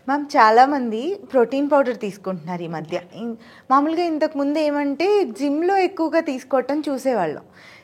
Ma'am చాలామంది protein powder తీసుకుంటున్నారు ఈ మధ్య. మామూలుగా ఇంతకుముందు ఏమంటే జిమ్లో ఎక్కువగా తీసుకోవటం చూసేవాళ్ళం.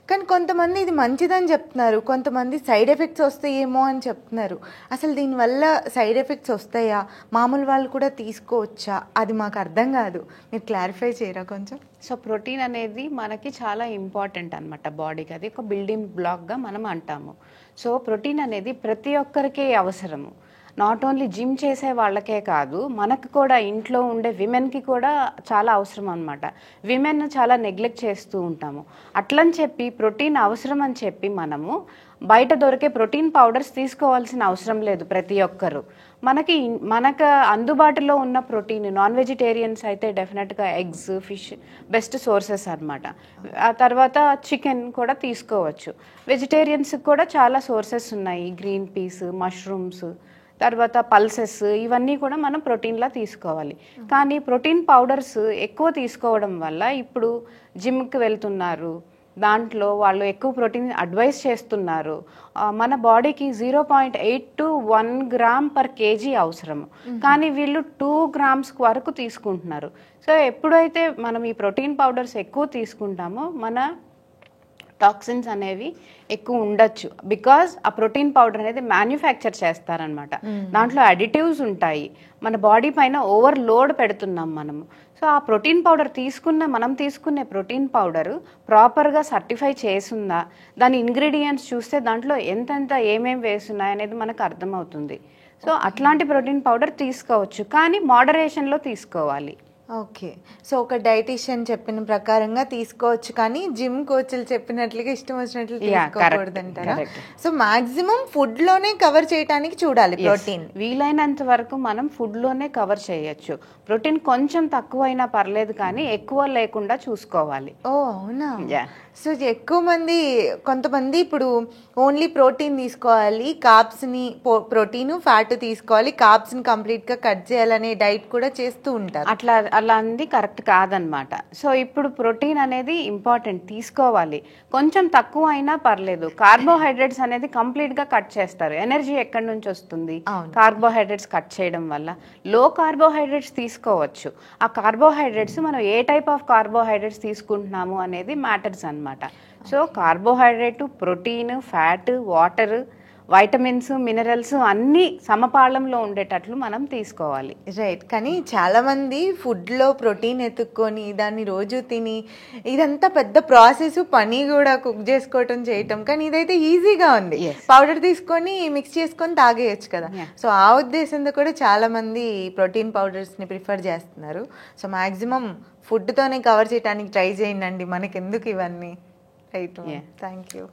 కానీ కొంతమంది ఇది మంచిదని చెప్తున్నారు, కొంతమంది సైడ్ ఎఫెక్ట్స్ వస్తాయేమో అని చెప్తున్నారు. అసలు దీనివల్ల సైడ్ ఎఫెక్ట్స్ వస్తాయా, మామూలు వాళ్ళు కూడా తీసుకోవచ్చా, అది మాకు అర్థం కాదు. మీరు క్లారిఫై చేయరా కొంచెం? సో ప్రోటీన్ అనేది మనకి చాలా ఇంపార్టెంట్ అనమాట బాడీకి. అది ఒక బిల్డింగ్ బ్లాక్గా మనం అంటాము. సో ప్రోటీన్ అనేది ప్రతి ఒక్కరికి అవసరము. నాట్ ఓన్లీ జిమ్ చేసే వాళ్ళకే కాదు, మనకు కూడా ఇంట్లో ఉండే విమెన్కి కూడా చాలా అవసరం అనమాట. విమెన్ చాలా నెగ్లెక్ట్ చేస్తూ ఉంటాము. అట్లని చెప్పి ప్రోటీన్ అవసరం అని చెప్పి మనము బయట దొరికే ప్రోటీన్ పౌడర్స్ తీసుకోవాల్సిన అవసరం లేదు. ప్రతి ఒక్కరు మనకు అందుబాటులో ఉన్న ప్రోటీన్, నాన్ వెజిటేరియన్స్ అయితే డెఫినెట్గా ఎగ్స్, ఫిష్ బెస్ట్ సోర్సెస్ అనమాట. ఆ తర్వాత చికెన్ కూడా తీసుకోవచ్చు. వెజిటేరియన్స్కి కూడా చాలా సోర్సెస్ ఉన్నాయి, గ్రీన్ పీస్, మష్రూమ్స్, తర్వాత పల్సెస్, ఇవన్నీ కూడా మనం ప్రోటీన్లా తీసుకోవాలి. కానీ ప్రోటీన్ పౌడర్స్ ఎక్కువ తీసుకోవడం వల్ల ఇప్పుడు జిమ్కి వెళ్తున్నారు, దాంట్లో వాళ్ళు ఎక్కువ ప్రోటీన్ అడ్వైస్ చేస్తున్నారు. మన బాడీకి 0.8 to 1 గ్రామ్ పర్ కేజీ అవసరము, కానీ వీళ్ళు 2 గ్రామ్స్ వరకు తీసుకుంటున్నారు. సో ఎప్పుడైతే మనం ఈ ప్రోటీన్ పౌడర్స్ ఎక్కువ తీసుకుంటామో మన టాక్సిన్స్ అనేవి ఎక్కువ ఉండొచ్చు. బికాజ్ ఆ ప్రోటీన్ పౌడర్ అనేది మ్యానుఫ్యాక్చర్ చేస్తారనమాట. దాంట్లో అడిటివ్స్ ఉంటాయి, మన బాడీ పైన ఓవర్ లోడ్ పెడుతున్నాం మనము. సో ఆ ప్రోటీన్ పౌడర్ మనం తీసుకునే ప్రోటీన్ పౌడర్ ప్రాపర్గా సర్టిఫై చేసిందా, దాని ఇంగ్రీడియంట్స్ చూస్తే దాంట్లో ఎంతెంత ఏమేమి వేస్తున్నాయి అనేది మనకు అర్థమవుతుంది. సో అట్లాంటి ప్రోటీన్ పౌడర్ తీసుకోవచ్చు, కానీ మోడరేషన్లో తీసుకోవాలి. ఓకే. సో ఒక డైటీషియన్ చెప్పిన ప్రకారంగా తీసుకోవచ్చు, కానీ జిమ్ కోచ్లు చెప్పినట్లుగా ఇష్టం వచ్చినట్లు తీసుకోకూడదు అంటారా? సో మాక్సిమం ఫుడ్ లోనే కవర్ చేయడానికి చూడాలి ప్రోటీన్. వీలైనంత వరకు మనం ఫుడ్ లోనే కవర్ చేయొచ్చు. ప్రోటీన్ కొంచెం తక్కువైనా పర్లేదు, కానీ ఎక్కువ లేకుండా చూసుకోవాలి. ఓ అవునా? సో ఎక్కువ మంది, కొంతమంది ఇప్పుడు ఓన్లీ ప్రోటీన్ తీసుకోవాలి, కార్బ్స్ని ప్రోటీన్ ఫ్యాట్ తీసుకోవాలి, కార్బ్స్ని కంప్లీట్గా కట్ చేయాలనే డైట్ కూడా చేస్తూ ఉంటారు. అలా అంది కరెక్ట్ కాదనమాట. సో ఇప్పుడు ప్రోటీన్ అనేది ఇంపార్టెంట్, తీసుకోవాలి. కొంచెం తక్కువ అయినా పర్లేదు. కార్బోహైడ్రేట్స్ అనేది కంప్లీట్గా కట్ చేస్తారు. ఎనర్జీ ఎక్కడి నుంచి వస్తుంది? కార్బోహైడ్రేట్స్ కట్ చేయడం వల్ల. లో కార్బోహైడ్రేట్స్ తీసుకోవచ్చు. ఆ కార్బోహైడ్రేట్స్ మనం ఏ టైప్ ఆఫ్ కార్బోహైడ్రేట్స్ తీసుకుంటున్నాము అనేది మ్యాటర్స్ అనమాట. So carbohydrate, protein, fat, water, vitamins, minerals అన్నీ సమపాళంలో ఉండేటట్లు మనం తీసుకోవాలి. రైట్. కానీ చాలామంది ఫుడ్లో ప్రోటీన్ ఎత్తుక్కొని దాన్ని రోజు తిని, ఇదంతా పెద్ద ప్రాసెస్, పని కూడా కుక్ చేసుకోవటం చేయటం. కానీ ఇదైతే ఈజీగా ఉంది, పౌడర్ తీసుకొని మిక్స్ చేసుకొని తాగేయచ్చు కదా. సో ఆ ఉద్దేశంతో కూడా చాలామంది ప్రోటీన్ పౌడర్స్ని ప్రిఫర్ చేస్తున్నారు. సో మ్యాక్సిమం ఫుడ్తోనే కవర్ చేయడానికి ట్రై చేయండి, మనకెందుకు ఇవన్నీ. రైట్. Thank you.